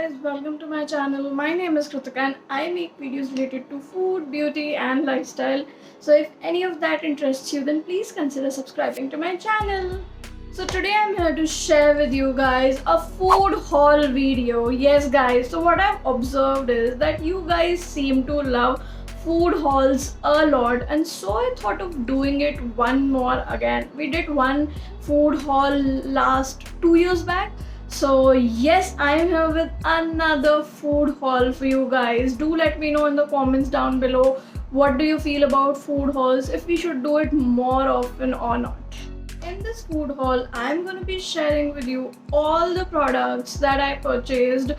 guys, welcome to my channel. My name is Kritika and I make videos related to food, beauty and lifestyle. So if any of that interests you, then please consider subscribing to my channel. So today I'm here to share with you guys a food haul video. Yes guys, so what I've observed is that you guys seem to love food hauls a lot, and so I thought of doing it one more again. We did one food haul last 2 years back. So yes, I am here with another food haul for you guys. Do let me know in the comments down below, what do you feel about food hauls, if we should do it more often or not. In this food haul, I'm going to be sharing with you all the products that I purchased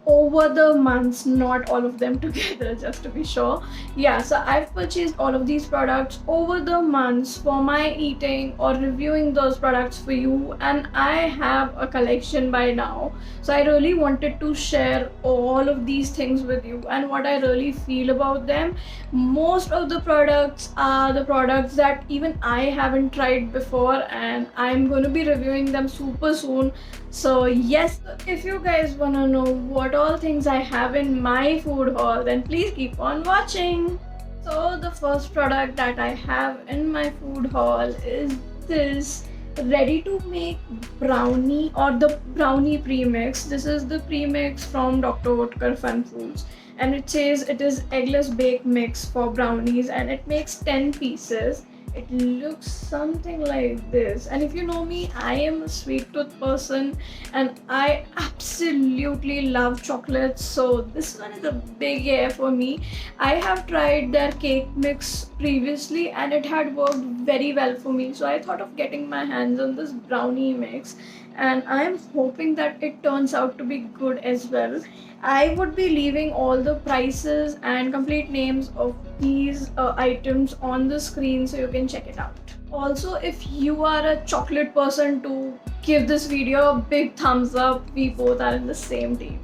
over the months, not all of them together, just to be sure. Yeah, so I've purchased all of these products over the months for my eating or reviewing those products for you, and I have a collection by now. So I really wanted to share all of these things with you and what I really feel about them. Most of the products are the products that even I haven't tried before, and I'm going to be reviewing them super soon. So yes, if you guys want to know what all things I have in my food haul, then please keep on watching. So the first product that I have in my food haul is this ready to make brownie, or the brownie premix. This is the premix from Dr. Oetker Fun Foods, and it says it is eggless baked mix for brownies, and it makes 10 pieces. It looks something like this, and if you know me, I am a sweet tooth person and I absolutely love chocolates, so this one is a big yeah for me. I have tried their cake mix previously and it had worked very well for me, so I thought of getting my hands on this brownie mix, and I am hoping that it turns out to be good as well. I would be leaving all the prices and complete names of these items on the screen so you can check it out. Also, if you are a chocolate person, to give this video a big thumbs up. We both are in the same team.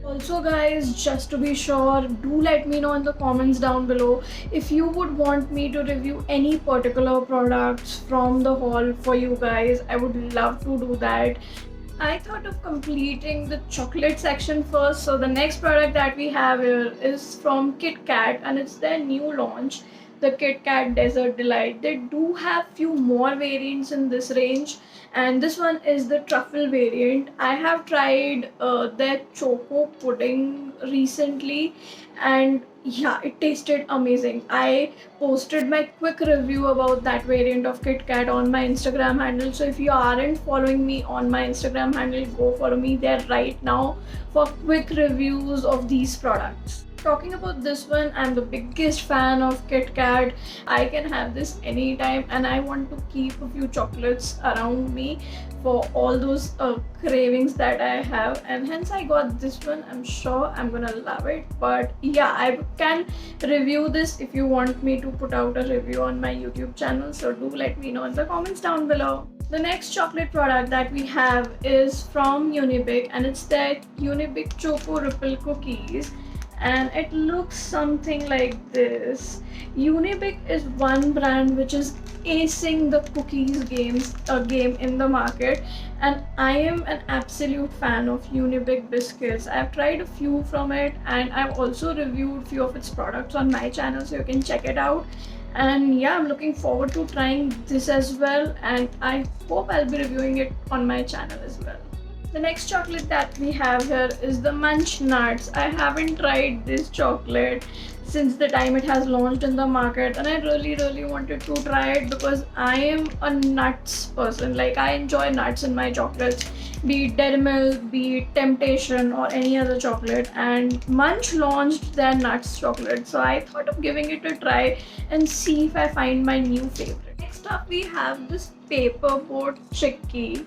Also guys, just to be sure, do let me know in the comments down below if you would want me to review any particular products from the haul for you guys. I would love to do that. I thought of completing the chocolate section first. So the next product that we have here is from Kit Kat, and it's their new launch, the Kit Kat Desert Delight. They do have few more variants in this range, and this one is the truffle variant. I have tried their choco pudding recently, and yeah, it tasted amazing. I posted my quick review about that variant of Kit Kat on my Instagram handle, so if you aren't following me on my Instagram handle, go follow me there right now for quick reviews of these products. Talking about this one, I'm the biggest fan of Kit Kat. I can have this anytime, and I want to keep a few chocolates around me for all those cravings that I have, and hence I got this one. I'm sure I'm gonna love it. But yeah, I can review this if you want me to put out a review on my YouTube channel, so do let me know in the comments down below. The next chocolate product that we have is from Unibic, and it's their Unibic Choco Ripple Cookies, and it looks something like this. Unibic is one brand which is acing the cookies game in the market, and I am an absolute fan of Unibic biscuits. I've tried a few from it, and I've also reviewed few of its products on my channel, so you can check it out. And yeah, I'm looking forward to trying this as well, and I hope I'll be reviewing it on my channel as well. The next chocolate that we have here is the Munch Nuts. I haven't tried this chocolate since the time it has launched in the market, and I really wanted to try it because I am a nuts person. Like, I enjoy nuts in my chocolates, be it Dairy Milk, be it Temptation, or any other chocolate, and Munch launched their nuts chocolate, so I thought of giving it a try and see if I find my new favorite. Next up, we have this Paper Boat Chicky,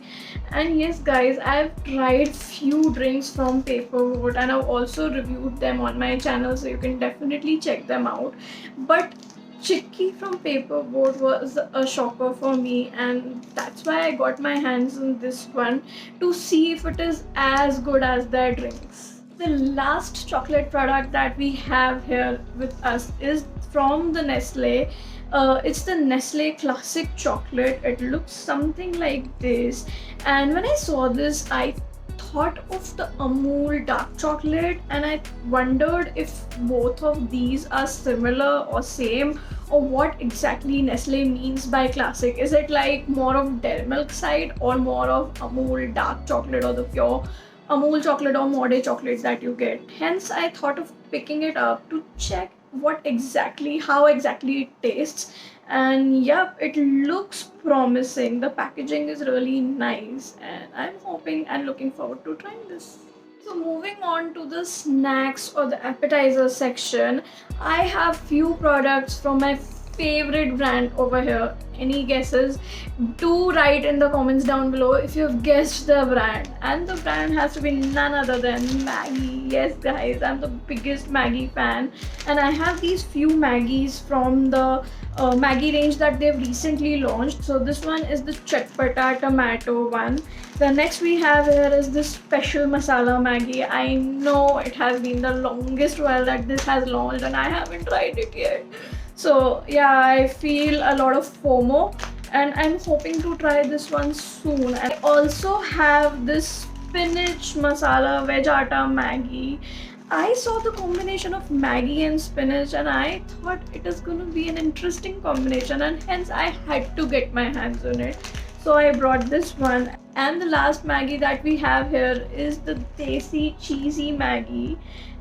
and yes guys, I've tried few drinks from Paper Boat, and I've also reviewed them on my channel, so you can definitely check them out. But Chicky from Paper Boat was a shocker for me, and that's why I got my hands on this one to see if it is as good as their drinks. The last chocolate product that we have here with us is from the Nestle. It's the Nestle Classic Chocolate. It looks something like this, and when I saw this, I thought of the Amul dark chocolate, and I wondered if both of these are similar or same, or what exactly Nestle means by classic. Is it like more of dairy milk side, or more of Amul dark chocolate, or the pure Amul chocolate or Mode chocolate that you get? Hence, I thought of picking it up to check how exactly it tastes. And yep, it looks promising. The packaging is really nice, and I'm hoping and looking forward to trying this. So moving on to the snacks or the appetizer section, I have few products from my favorite brand over here. Any guesses? Do write in the comments down below if you've guessed the brand. And the brand has to be none other than Maggie. Yes guys, I'm the biggest Maggie fan, and I have these few Maggies from the Maggie range that they've recently launched. So this one is the Chatpata tomato one. The next we have here is this special masala Maggie. I know it has been the longest while that this has launched, and I haven't tried it yet. So yeah, I feel a lot of FOMO, and I'm hoping to try this one soon. And I also have this spinach masala veg atta Maggie. I saw the combination of Maggie and spinach, and I thought it is going to be an interesting combination, and hence I had to get my hands on it. So I brought this one. And the last Maggie that we have here is the Desi Cheesy Maggie.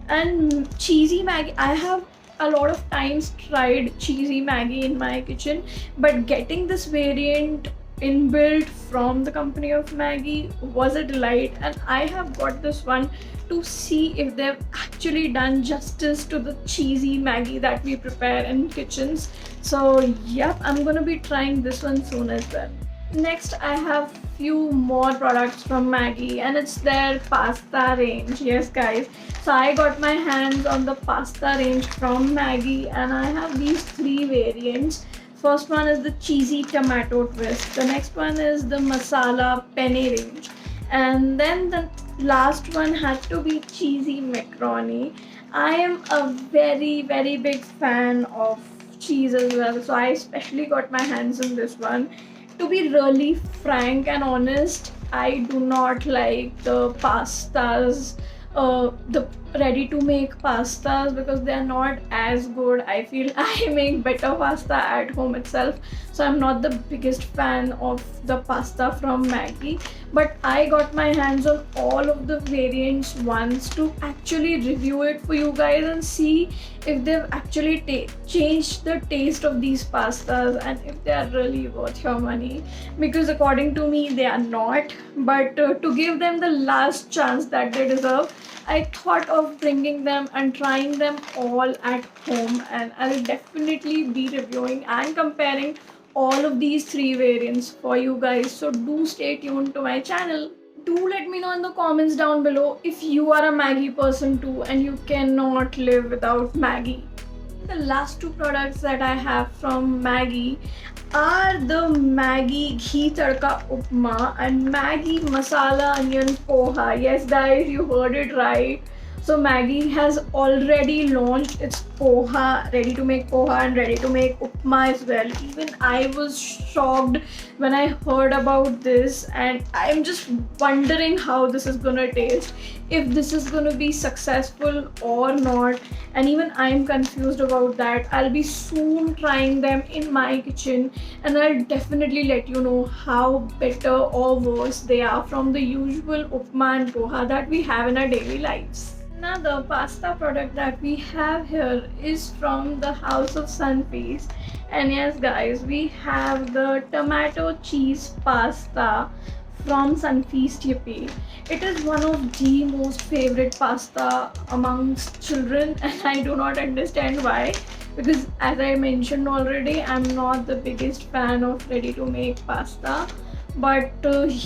And cheesy Maggie, I have a lot of times tried cheesy Maggie in my kitchen, but getting this variant inbuilt from the company of Maggie was a delight, and I have got this one to see if they've actually done justice to the cheesy Maggie that we prepare in kitchens. So yep, I'm gonna be trying this one soon as well. Next, I have few more products from Maggie, and it's their pasta range. Yes guys, so I got my hands on the pasta range from Maggie, and I have these three variants. First one is the cheesy tomato twist, the next one is the masala penne range, and then the last one had to be cheesy macaroni. I am a very big fan of cheese as well, so I especially got my hands on this one. To be really frank and honest, I do not like the pastas, the ready to make pastas, because they are not as good. I feel I make better pasta at home itself, so I'm not the biggest fan of the pasta from Maggie. But I got my hands on all of the variants once to actually review it for you guys and see if they've actually changed the taste of these pastas, and if they are really worth your money, because according to me they are not. But to give them the last chance that they deserve, I thought of bringing them and trying them all at home, and I'll definitely be reviewing and comparing all of these three variants for you guys. So do stay tuned to my channel. Do let me know in the comments down below if you are a Maggie person too and you cannot live without Maggie. The last two products that I have from Maggie are the Maggie Ghee Tadka Upma and Maggie Masala Onion Poha. Yes guys, you heard it right. So Maggie has already launched its poha, ready to make poha and ready to make upma as well. Even I was shocked when I heard about this, and I'm just wondering how this is gonna taste, if this is gonna be successful or not. And even I'm confused about that. I'll be soon trying them in my kitchen, and I'll definitely let you know how better or worse they are from the usual upma and poha that we have in our daily lives. Another pasta product that we have here is from the House of Sunfeast, and yes guys, we have the tomato cheese pasta from Sunfeast Yippee. It is one of the most favorite pasta amongst children, and I do not understand why, because as I mentioned already, I'm not the biggest fan of ready to make pasta. But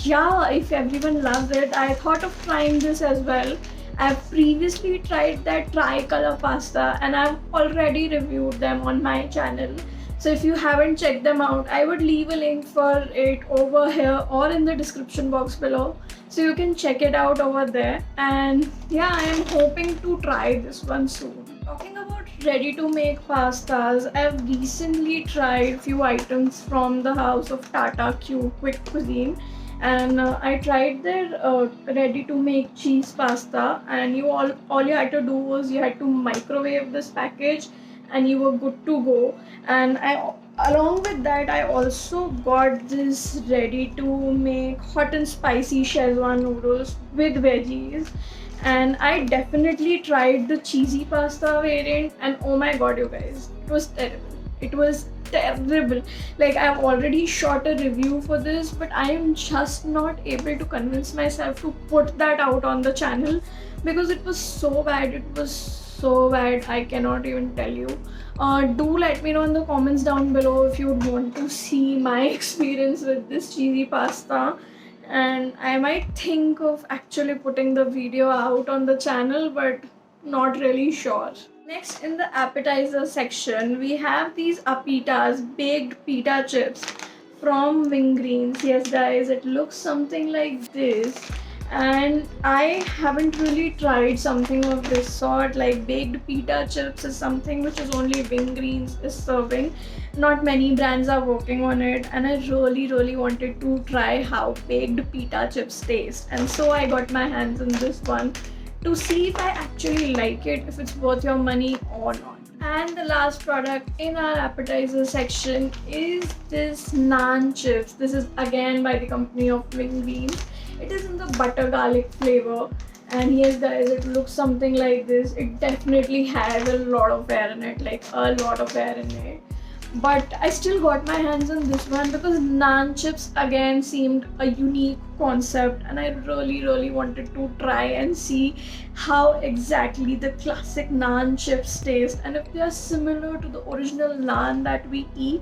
yeah, if everyone loves it, I thought of trying this as well. I've previously tried that tricolor pasta, and I've already reviewed them on my channel. So if you haven't checked them out, I would leave a link for it over here or in the description box below, so you can check it out over there. And yeah, I am hoping to try this one soon. Talking about ready to make pastas, I've recently tried few items from the House of Tata Q Quick Cuisine, and I tried their ready to make cheese pasta, and all you had to do was you had to microwave this package and you were good to go. And I along with that I also got this ready to make hot and spicy Szechuan noodles with veggies. And I definitely tried the cheesy pasta variant, and oh my god, you guys, it was terrible. It was terrible. Like, I've already shot a review for this, but I am just not able to convince myself to put that out on the channel because it was so bad. It was so bad, I cannot even tell you. Do let me know in the comments down below if you would want to see my experience with this cheesy pasta, and I might think of actually putting the video out on the channel, but not really sure. Next, in the appetizer section, we have these apitas, baked pita chips from Wingreen. Yes guys, it looks something like this, and I haven't really tried something of this sort. Like, baked pita chips is something which is only Wingreen is serving. Not many brands are working on it, and I really wanted to try how baked pita chips taste, and so I got my hands on this one to see if I actually like it, if it's worth your money or not. And the last product in our appetizer section is this naan chips. This is again by the company of Wingreen. It is in the butter garlic flavor, and yes guys, it looks something like this. It definitely has a lot of air in it, like a lot of air in it. But I still got my hands on this one because naan chips again seemed a unique concept, and I really wanted to try and see how exactly the classic naan chips taste and if they are similar to the original naan that we eat.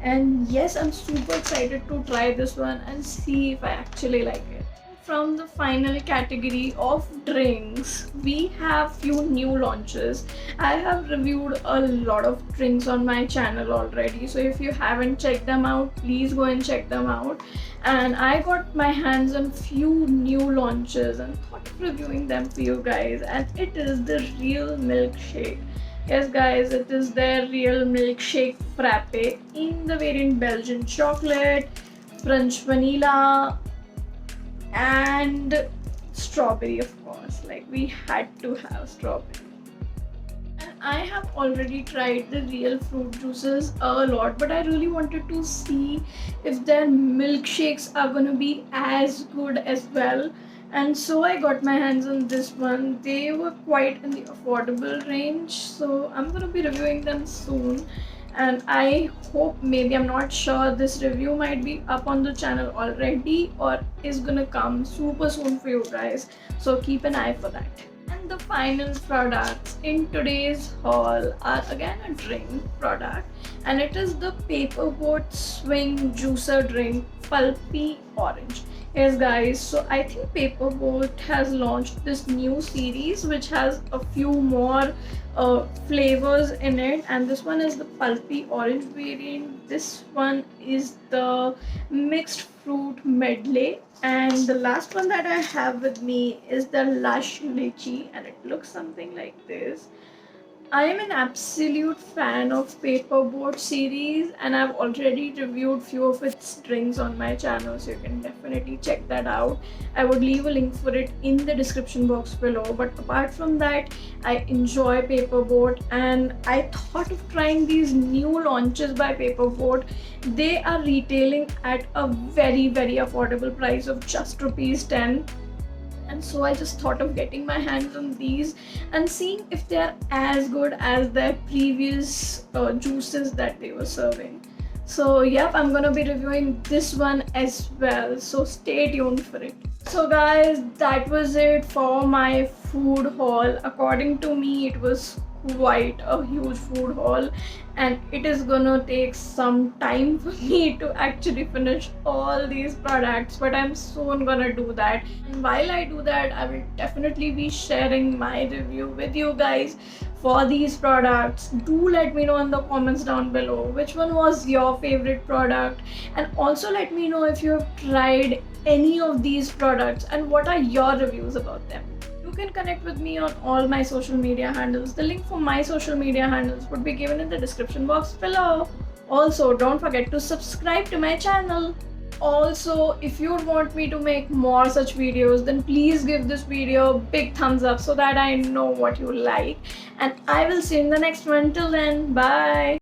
And yes, I'm super excited to try this one and see if I actually like it. From the final category of drinks, we have few new launches. I have reviewed a lot of drinks on my channel already, so if you haven't checked them out, please go and check them out. And I got my hands on few new launches and thought of reviewing them for you guys, and it is the Real Milkshake. Yes guys, it is their Real Milkshake Frappe in the variant Belgian chocolate, French vanilla, and strawberry, of course. Like, we had to have strawberry. And I have already tried the real fruit juices a lot, but I really wanted to see if their milkshakes are gonna be as good as well. And so I got my hands on this one. They were quite in the affordable range, so I'm gonna be reviewing them soon. And I hope, maybe, I'm not sure, this review might be up on the channel already or is gonna come super soon for you guys, so keep an eye for that. And the final products in today's haul are again a drink product, and it is the Paper Boat Swing Juicer Drink Pulpy Orange. Yes guys, so I think Paper Boat has launched this new series which has a few more flavors in it, and this one is the pulpy orange variant. This one is the mixed fruit medley, and the last one that I have with me is the lush lychee, and it looks something like this. I am an absolute fan of Paper Boat series, and I've already reviewed few of its drinks on my channel, so you can definitely check that out. I would leave a link for it in the description box below. But apart from that, I enjoy Paper Boat, and I thought of trying these new launches by Paper Boat. They are retailing at a very affordable price of just ₹10. And so I just thought of getting my hands on these and seeing if they are as good as their previous juices that they were serving. So yep, I'm gonna be reviewing this one as well, so stay tuned for it. So guys, that was it for my food haul. According to me, it was quite a huge food haul, and it is gonna take some time for me to actually finish all these products, but I'm soon gonna do that. And while I do that, I will definitely be sharing my review with you guys for these products. Do let me know in the comments down below which one was your favorite product, and also let me know if you have tried any of these products and what are your reviews about them. You can connect with me on all my social media handles. The link for my social media handles would be given in the description box below. Also, don't forget to subscribe to my channel. also, if you want me to make more such videos, then please give this video a big thumbs up so that I know what you like. And I will see you in the next one. Till then, bye.